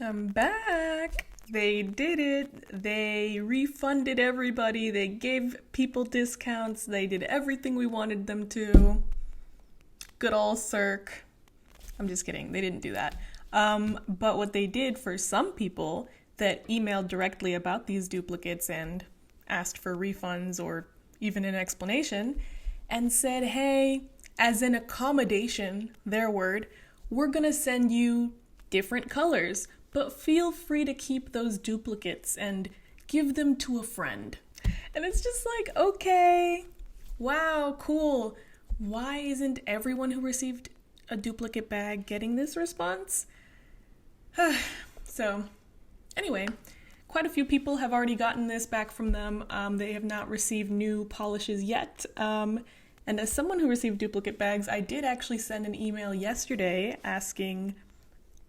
I'm back. They did it. They refunded everybody. They gave people discounts. They did everything we wanted them to. Good old Cirque. I'm just kidding. They didn't do that. But what they did for some people that emailed directly about these duplicates and asked for refunds or even an explanation and said, hey, as an accommodation, their word, we're going to send you different colors, but feel free to keep those duplicates and give them to a friend. And it's just like, okay, wow, cool. Why isn't everyone who received a duplicate bag getting this response? So, anyway, quite a few people have already gotten this back from them. They have not received new polishes yet. And as someone who received duplicate bags, I did actually send an email yesterday asking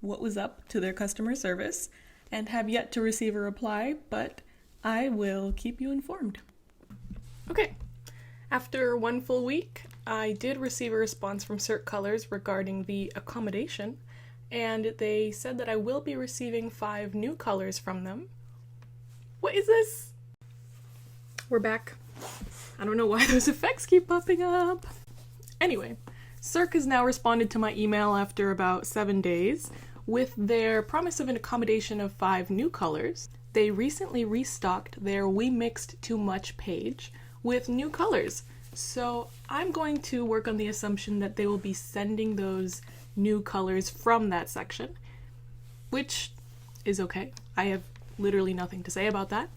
what was up to their customer service and have yet to receive a reply, but I will keep you informed. Okay, after one full week, I did receive a response from Cirque Colors regarding the accommodation, and they said that I will be receiving 5 new colors from them. What is this? We're back. I don't know why those effects keep popping up. Anyway, Cirque has now responded to my email after about 7 days with their promise of an accommodation of 5 new colors. They recently restocked their We Mixed Too Much page with new colors. So I'm going to work on the assumption that they will be sending those new colors from that section, which is okay. I have literally nothing to say about that.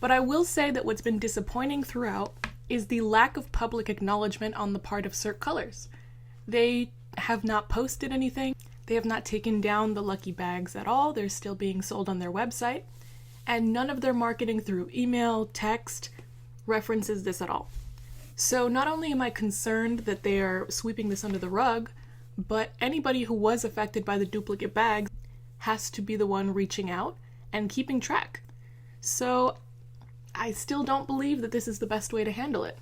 But I will say that what's been disappointing throughout is the lack of public acknowledgement on the part of Cirque Colors. They have not posted anything. They have not taken down the lucky bags at all. They're still being sold on their website. And none of their marketing through email, text, references this at all. So not only am I concerned that they are sweeping this under the rug, but anybody who was affected by the duplicate bags has to be the one reaching out and keeping track. So I still don't believe that this is the best way to handle it.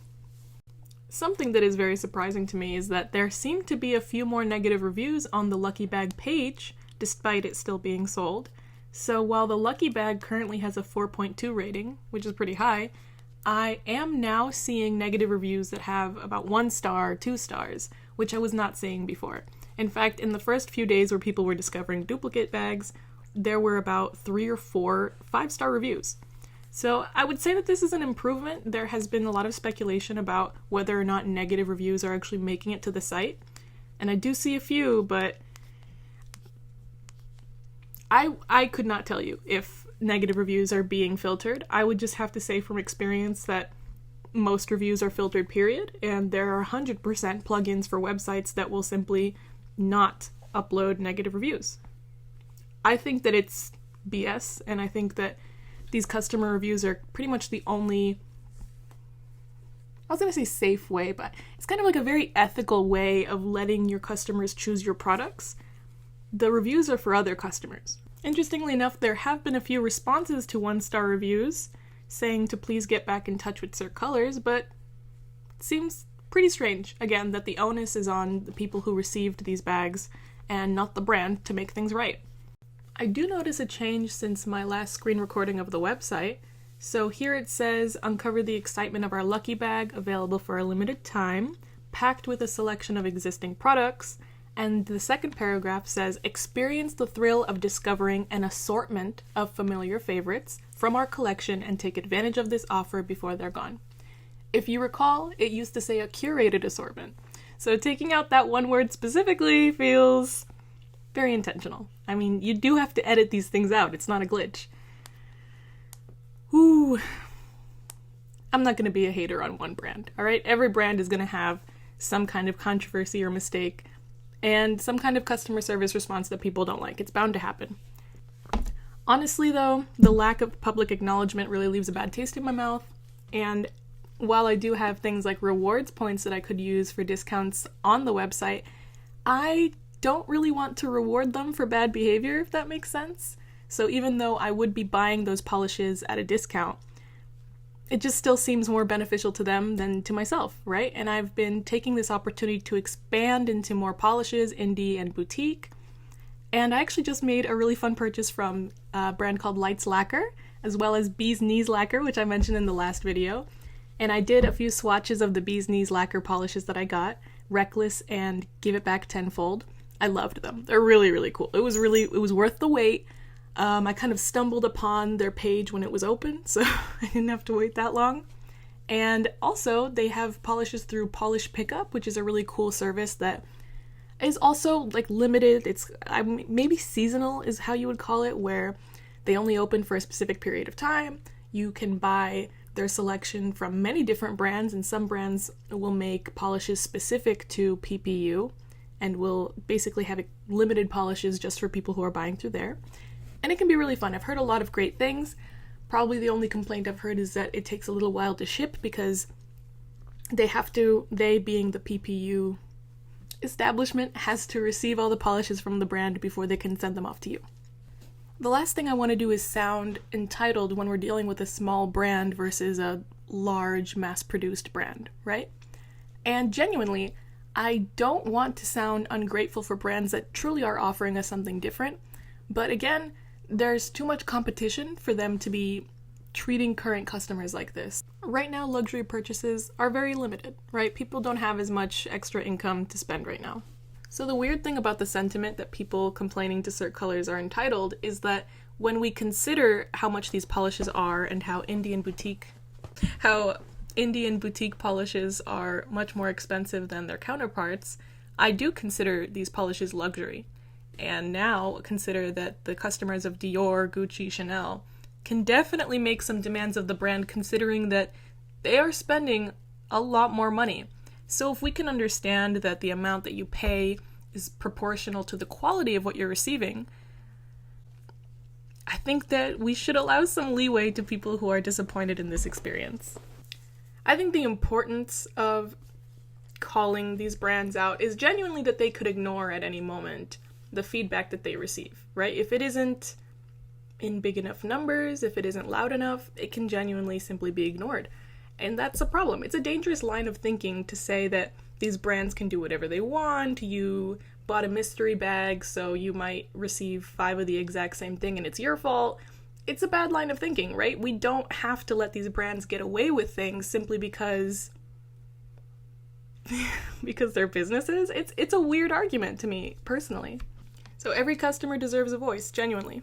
Something that is very surprising to me is that there seem to be a few more negative reviews on the Lucky Bag page, despite it still being sold. So while the Lucky Bag currently has a 4.2 rating, which is pretty high, I am now seeing negative reviews that have about 1 star, 2 stars, which I was not seeing before. In fact, in the first few days where people were discovering duplicate bags, there were about 3 or 4 5-star reviews. So I would say that this is an improvement. There has been a lot of speculation about whether or not negative reviews are actually making it to the site. And I do see a few, but I could not tell you if negative reviews are being filtered. I would just have to say from experience that most reviews are filtered, period, and there are 100% plugins for websites that will simply not upload negative reviews. I think that it's BS, and I think that these customer reviews are pretty much the only, I was going to say safe way, but it's kind of like a very ethical way of letting your customers choose your products. The reviews are for other customers. Interestingly enough, there have been a few responses to 1-star reviews saying to please get back in touch with Cirque Colors, but it seems pretty strange, again, that the onus is on the people who received these bags and not the brand to make things right. I do notice a change since my last screen recording of the website. So here it says, uncover the excitement of our lucky bag, available for a limited time, packed with a selection of existing products. And the second paragraph says, experience the thrill of discovering an assortment of familiar favorites from our collection and take advantage of this offer before they're gone. If you recall, it used to say a curated assortment. So taking out that one word specifically feels very intentional. I mean, you do have to edit these things out. It's not a glitch. Ooh. I'm not going to be a hater on one brand, all right? Every brand is going to have some kind of controversy or mistake and some kind of customer service response that people don't like. It's bound to happen. Honestly, though, the lack of public acknowledgement really leaves a bad taste in my mouth. And while I do have things like rewards points that I could use for discounts on the website, I don't really want to reward them for bad behavior, if that makes sense. So even though I would be buying those polishes at a discount, it just still seems more beneficial to them than to myself, right? And I've been taking this opportunity to expand into more polishes, indie and boutique. And I actually just made a really fun purchase from a brand called Lights Lacquer, as well as Bee's Knees Lacquer, which I mentioned in the last video. And I did a few swatches of the Bee's Knees Lacquer polishes that I got, Reckless and Give It Back Tenfold. I loved them. They're really, really cool. It was worth the wait. I kind of stumbled upon their page when it was open, so I didn't have to wait that long. And also, they have polishes through Polish Pickup, which is a really cool service that is also like limited. It's maybe seasonal is how you would call it, where they only open for a specific period of time. You can buy their selection from many different brands, and some brands will make polishes specific to PPU and will basically have limited polishes just for people who are buying through there. And it can be really fun. I've heard a lot of great things. Probably the only complaint I've heard is that it takes a little while to ship because they being the PPU establishment, has to receive all the polishes from the brand before they can send them off to you. The last thing I want to do is sound entitled when we're dealing with a small brand versus a large mass-produced brand, right? And genuinely, I don't want to sound ungrateful for brands that truly are offering us something different, but again, there's too much competition for them to be treating current customers like this. Right now, luxury purchases are very limited, right? People don't have as much extra income to spend right now. So the weird thing about the sentiment that people complaining to Cirque Colors are entitled is that when we consider how much these polishes are and how Indian boutique polishes are much more expensive than their counterparts, I do consider these polishes luxury. And now consider that the customers of Dior, Gucci, Chanel can definitely make some demands of the brand, considering that they are spending a lot more money. So if we can understand that the amount that you pay is proportional to the quality of what you're receiving, I think that we should allow some leeway to people who are disappointed in this experience. I think the importance of calling these brands out is genuinely that they could ignore at any moment the feedback that they receive, right? If it isn't in big enough numbers, if it isn't loud enough, it can genuinely simply be ignored. And that's a problem. It's a dangerous line of thinking to say that these brands can do whatever they want. You bought a mystery bag, so you might receive 5 of the exact same thing and it's your fault. It's a bad line of thinking, right? We don't have to let these brands get away with things simply because they're businesses. It's a weird argument to me, personally. So every customer deserves a voice, genuinely.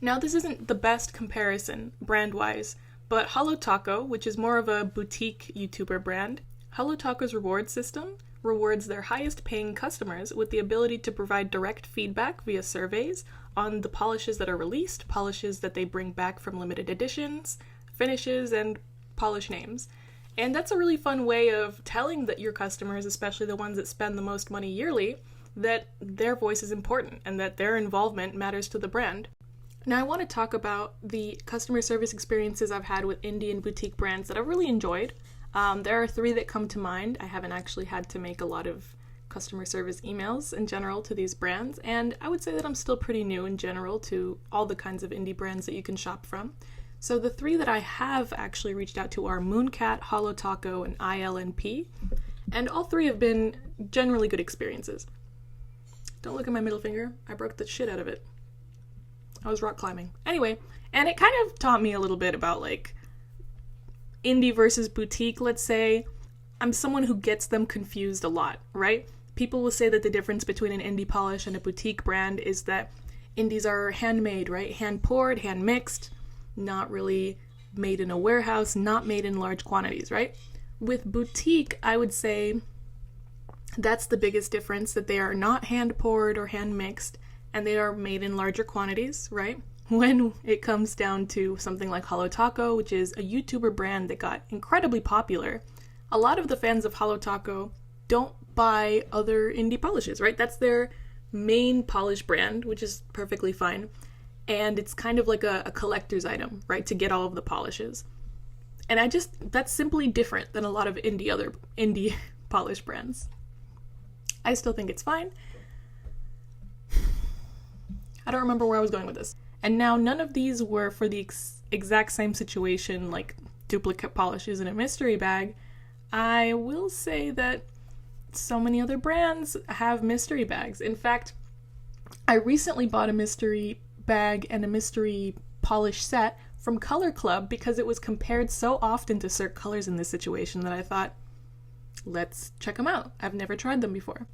Now, this isn't the best comparison, brand-wise, but Holo Taco, which is more of a boutique YouTuber brand, Holo Taco's reward system rewards their highest-paying customers with the ability to provide direct feedback via surveys on the polishes that are released, polishes that they bring back from limited editions, finishes, and polish names. And that's a really fun way of telling that your customers, especially the ones that spend the most money yearly, that their voice is important and that their involvement matters to the brand. Now I want to talk about the customer service experiences I've had with Indian boutique brands that I've really enjoyed. There are 3 that come to mind. I haven't actually had to make a lot of customer service emails in general to these brands, and I would say that I'm still pretty new in general to all the kinds of indie brands that you can shop from. So the 3 that I have actually reached out to are Mooncat, Holo Taco, and ILNP, and all 3 have been generally good experiences. Don't look at my middle finger. I broke the shit out of it. I was rock climbing. Anyway, and it kind of taught me a little bit about, like, indie versus boutique, let's say. I'm someone who gets them confused a lot, right? People will say that the difference between an indie polish and a boutique brand is that indies are handmade, right? Hand poured, hand mixed, not really made in a warehouse, not made in large quantities, right? With boutique, I would say that's the biggest difference, that they are not hand poured or hand mixed, and they are made in larger quantities, right? When it comes down to something like Holo Taco, which is a YouTuber brand that got incredibly popular, a lot of the fans of Holo Taco don't buy other indie polishes, right? That's their main polish brand, which is perfectly fine. And it's kind of like a collector's item, right? To get all of the polishes. And that's simply different than a lot of indie polish brands. I still think it's fine. I don't remember where I was going with this. And now none of these were for the exact same situation, like duplicate polishes in a mystery bag. I will say that so many other brands have mystery bags. In fact, I recently bought a mystery bag and a mystery polish set from Color Club because it was compared so often to Cirque Colors in this situation that I thought, let's check them out. I've never tried them before.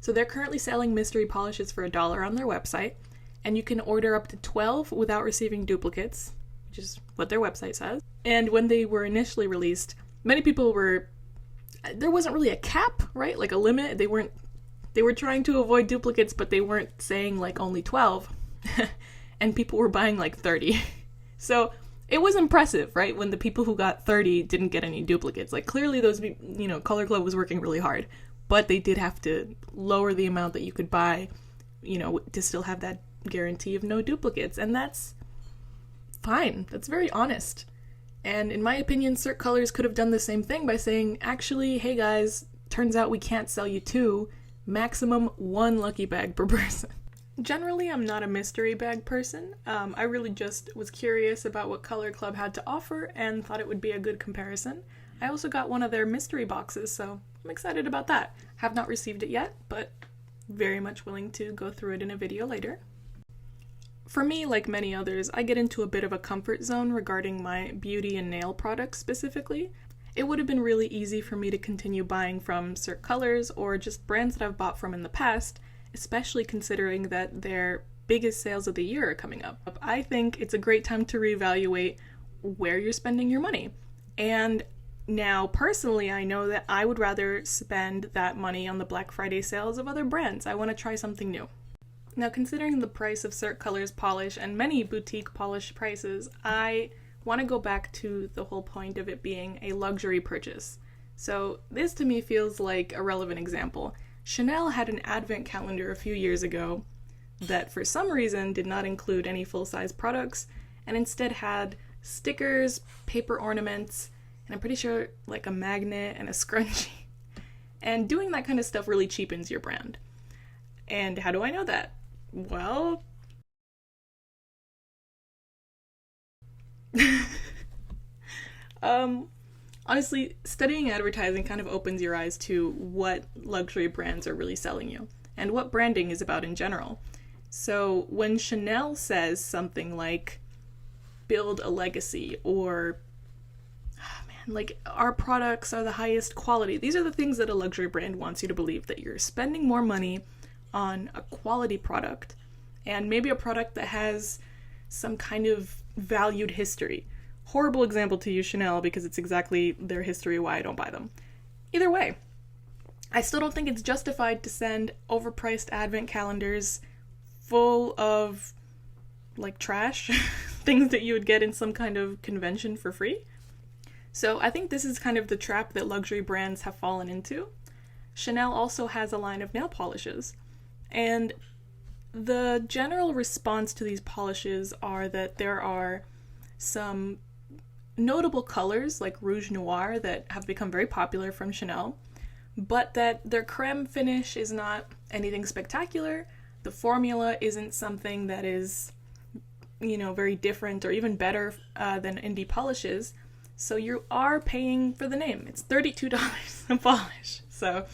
So they're currently selling mystery polishes for $1 on their website, and you can order up to 12 without receiving duplicates, which is what their website says. And when they were initially released, many people there wasn't really a cap, right? Like a limit. They were trying to avoid duplicates, but they weren't saying like only 12. And people were buying like 30. So it was impressive, right? When the people who got 30 didn't get any duplicates. Like clearly those, Color Club was working really hard, but they did have to lower the amount that you could buy, to still have that guarantee of no duplicates. And that's fine. That's very honest. And in my opinion, Cirque Colors could have done the same thing by saying, actually, hey guys, turns out we can't sell you 2, maximum 1 lucky bag per person. Generally, I'm not a mystery bag person. I really just was curious about what Color Club had to offer and thought it would be a good comparison. I also got one of their mystery boxes, so I'm excited about that. Have not received it yet, but very much willing to go through it in a video later. For me, like many others, I get into a bit of a comfort zone regarding my beauty and nail products specifically. It would have been really easy for me to continue buying from Cirque Colors or just brands that I've bought from in the past, especially considering that their biggest sales of the year are coming up. I think it's a great time to reevaluate where you're spending your money. And now, personally, I know that I would rather spend that money on the Black Friday sales of other brands. I want to try something new. Now, considering the price of Cirque Colors polish and many boutique polish prices, I want to go back to the whole point of it being a luxury purchase. So this to me feels like a relevant example. Chanel had an advent calendar a few years ago that for some reason did not include any full-size products and instead had stickers, paper ornaments, and I'm pretty sure like a magnet and a scrunchie. And doing that kind of stuff really cheapens your brand. And how do I know that? Well, honestly, studying advertising kind of opens your eyes to what luxury brands are really selling you and what branding is about in general. So when Chanel says something like, build a legacy, or like our products are the highest quality, these are the things that a luxury brand wants you to believe, that you're spending more money on a quality product and maybe a product that has some kind of valued history. Horrible example to use Chanel because it's exactly their history why I don't buy them. Either way, I still don't think it's justified to send overpriced advent calendars full of like trash, things that you would get in some kind of convention for free. So I think this is kind of the trap that luxury brands have fallen into. Chanel also has a line of nail polishes, and the general response to these polishes are that there are some notable colors like Rouge Noir that have become very popular from Chanel, but that their creme finish is not anything spectacular. The formula isn't something that is, very different or even better than indie polishes. So you are paying for the name. It's $32 a polish. So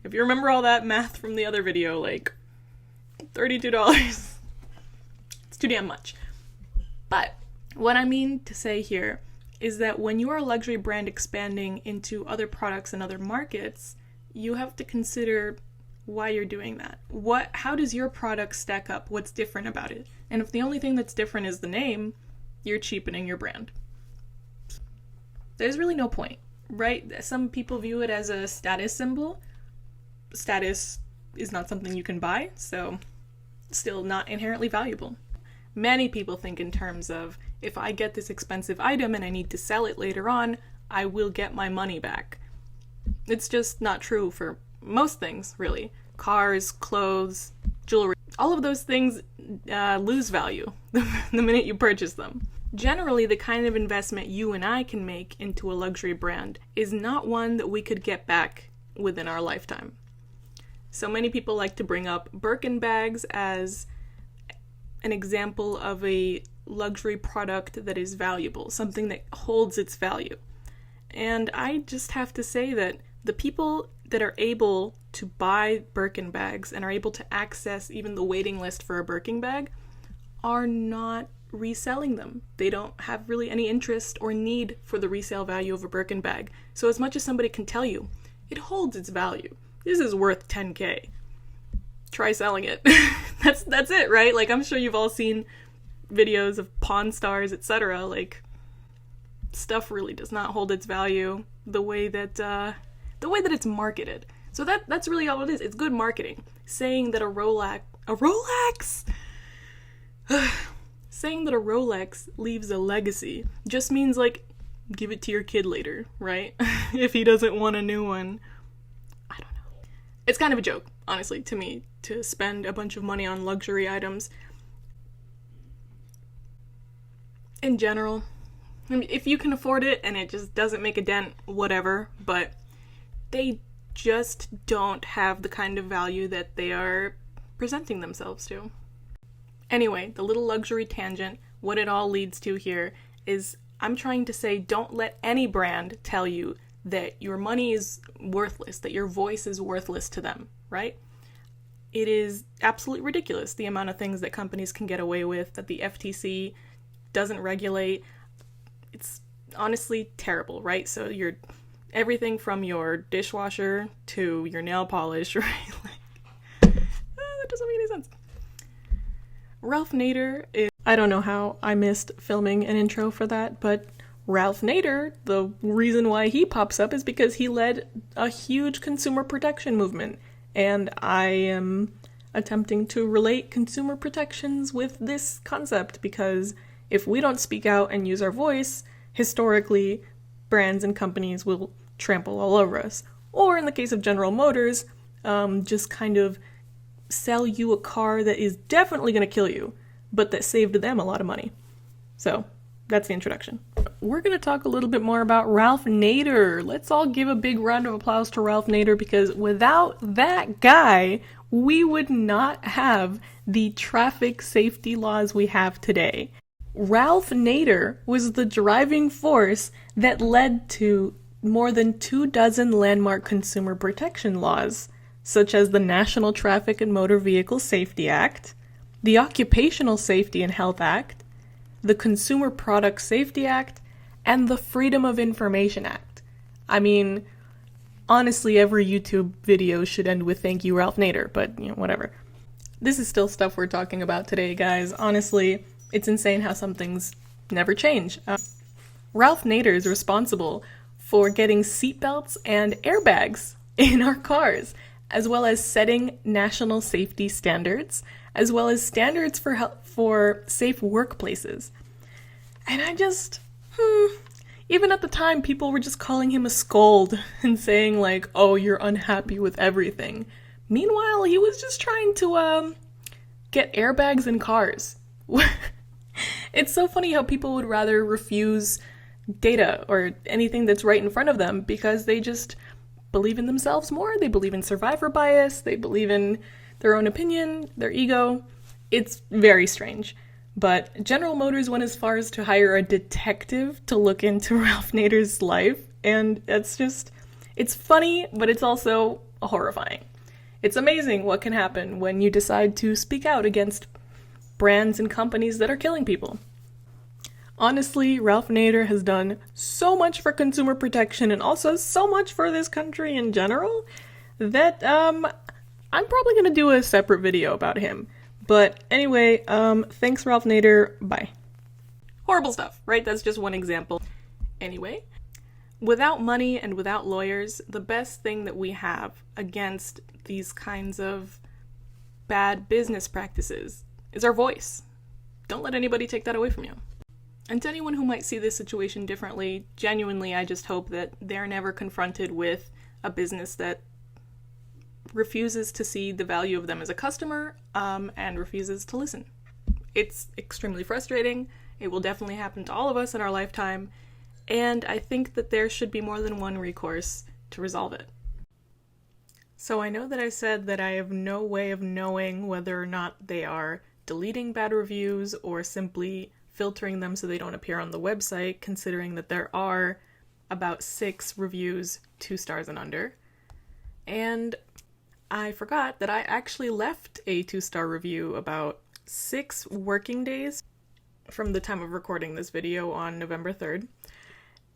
if you remember all that math from the other video, like $32, it's too damn much. But what I mean to say here is that when you are a luxury brand expanding into other products and other markets, you have to consider why you're doing that. How does your product stack up? What's different about it? And if the only thing that's different is the name, you're cheapening your brand. There's really no point, right? Some people view it as a status symbol. Status is not something you can buy, so still not inherently valuable. Many people think in terms of, if I get this expensive item and I need to sell it later on, I will get my money back. It's just not true for most things, really. Cars, clothes, jewelry, all of those things lose value the minute you purchase them. Generally, the kind of investment you and I can make into a luxury brand is not one that we could get back within our lifetime. So many people like to bring up Birkin bags as an example of a luxury product that is valuable, something that holds its value. And I just have to say that the people that are able to buy Birkin bags and are able to access even the waiting list for a Birkin bag are not reselling them. They don't have really any interest or need for the resale value of a Birkin bag. So as much as somebody can tell you, it holds its value. This is worth 10K. Try selling it. That's it, right? Like, I'm sure you've all seen videos of Pawn Stars, etc. Like, stuff really does not hold its value the way that it's marketed. So that's really all it is. It's good marketing. Saying that a Rolex saying that a Rolex leaves a legacy just means, like, give it to your kid later, right? If he doesn't want a new one. I don't know. It's kind of a joke, honestly, to me, to spend a bunch of money on luxury items. In general, I mean, if you can afford it and it just doesn't make a dent, whatever, but they just don't have the kind of value that they are presenting themselves to. Anyway, the little luxury tangent, what it all leads to here is I'm trying to say, don't let any brand tell you that your money is worthless, that your voice is worthless to them, right? It is absolutely ridiculous, the amount of things that companies can get away with, that the FTC doesn't regulate. It's honestly terrible, right? So you're everything from your dishwasher to your nail polish, right? Like, that doesn't make any sense. Ralph Nader is... I don't know how I missed filming an intro for that, but Ralph Nader, the reason why he pops up is because he led a huge consumer protection movement, and I am attempting to relate consumer protections with this concept, because if we don't speak out and use our voice, historically, brands and companies will trample all over us. Or in the case of General Motors, just kind of sell you a car that is definitely going to kill you, but that saved them a lot of money. So, that's the introduction. We're going to talk a little bit more about Ralph Nader. Let's all give a big round of applause to Ralph Nader, because without that guy, we would not have the traffic safety laws we have today. Ralph Nader was the driving force that led to more than 24 landmark consumer protection laws, such as the National Traffic and Motor Vehicle Safety Act, the Occupational Safety and Health Act, the Consumer Product Safety Act, and the Freedom of Information Act. I mean, honestly, every YouTube video should end with "Thank you, Ralph Nader," but, whatever. This is still stuff we're talking about today, guys. Honestly, it's insane how some things never change. Ralph Nader is responsible for getting seatbelts and airbags in our cars, as well as setting national safety standards, as well as standards for safe workplaces. And I just, even at the time, people were just calling him a scold and saying, like, oh, you're unhappy with everything. Meanwhile, he was just trying to get airbags in cars. It's so funny how people would rather refuse data or anything that's right in front of them because they just believe in themselves more. They believe in survivor bias. They believe in their own opinion, their ego. It's very strange. But General Motors went as far as to hire a detective to look into Ralph Nader's life. And it's funny, but it's also horrifying. It's amazing what can happen when you decide to speak out against brands and companies that are killing people. Honestly, Ralph Nader has done so much for consumer protection and also so much for this country in general that I'm probably going to do a separate video about him. But anyway, thanks Ralph Nader, bye. Horrible stuff, right? That's just one example. Anyway, without money and without lawyers, the best thing that we have against these kinds of bad business practices is our voice. Don't let anybody take that away from you. And to anyone who might see this situation differently, genuinely, I just hope that they're never confronted with a business that refuses to see the value of them as a customer, and refuses to listen. It's extremely frustrating. It will definitely happen to all of us in our lifetime, and I think that there should be more than one recourse to resolve it. So I know that I said that I have no way of knowing whether or not they are deleting bad reviews or simply filtering them so they don't appear on the website, considering that there are about 6 reviews 2 stars and under. And I forgot that I actually left a 2-star review about 6 working days from the time of recording this video on November 3rd.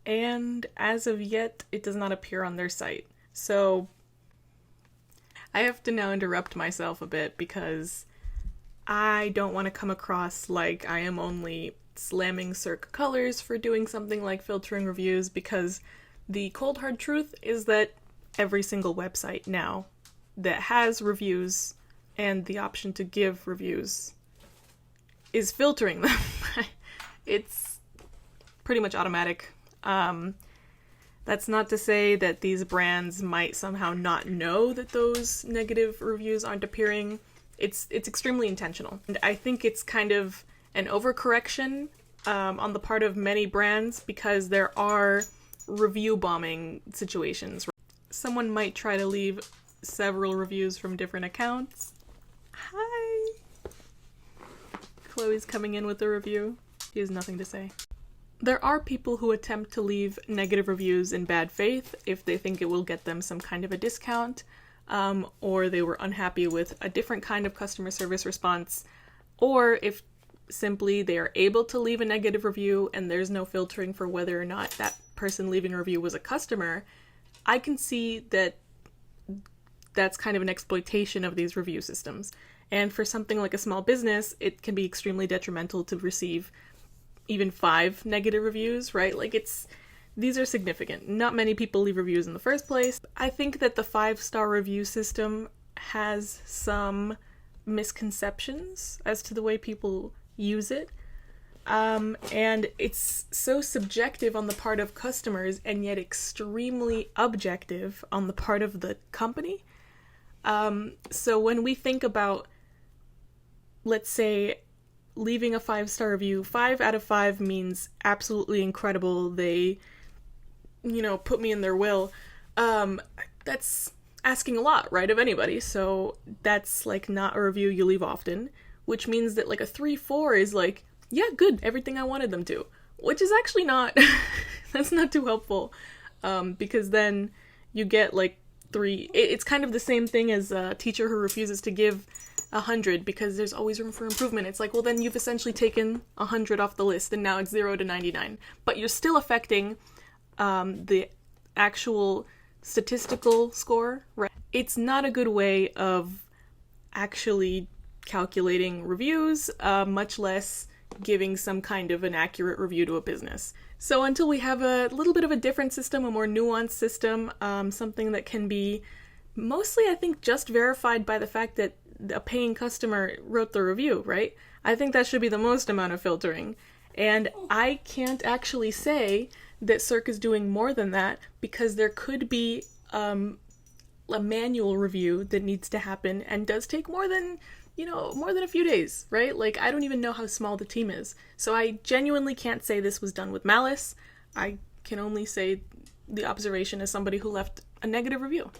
And as of yet, it does not appear on their site. So I have to now interrupt myself a bit because I don't want to come across like I am only slamming Cirque Colors for doing something like filtering reviews, because the cold hard truth is that every single website now that has reviews and the option to give reviews is filtering them. It's pretty much automatic. That's not to say that these brands might somehow not know that those negative reviews aren't appearing. It's extremely intentional. And I think it's kind of an overcorrection on the part of many brands, because there are review bombing situations. Someone might try to leave several reviews from different accounts. Hi! Chloe's coming in with a review. She has nothing to say. There are people who attempt to leave negative reviews in bad faith if they think it will get them some kind of a discount, or they were unhappy with a different kind of customer service response, or if simply they are able to leave a negative review and there's no filtering for whether or not that person leaving a review was a customer. I can see that that's kind of an exploitation of these review systems. And for something like a small business, it can be extremely detrimental to receive even 5 negative reviews, right? Like, these are significant. Not many people leave reviews in the first place. I think that the 5-star review system has some misconceptions as to the way people use it. And it's so subjective on the part of customers and yet extremely objective on the part of the company. So when we think about, let's say, leaving a 5-star review, 5 out of 5 means absolutely incredible. They, put me in their will. That's asking a lot, right, of anybody. So that's like not a review you leave often, which means that like a 3-4 is like, yeah, good, everything I wanted them to, which is actually not, that's not too helpful, because then you get like 3, it's kind of the same thing as a teacher who refuses to give 100 because there's always room for improvement. It's like, well, then you've essentially taken 100 off the list and now it's 0 to 99, but you're still affecting the actual statistical score, right? It's not a good way of actually calculating reviews, much less giving some kind of an accurate review to a business. So until we have a little bit of a different system, a more nuanced system, something that can be mostly, I think, just verified by the fact that a paying customer wrote the review, right? I think that should be the most amount of filtering. And I can't actually say that Cirque is doing more than that, because there could be a manual review that needs to happen and does take more than a few days, right? Like, I don't even know how small the team is. So I genuinely can't say this was done with malice. I can only say the observation as somebody who left a negative review.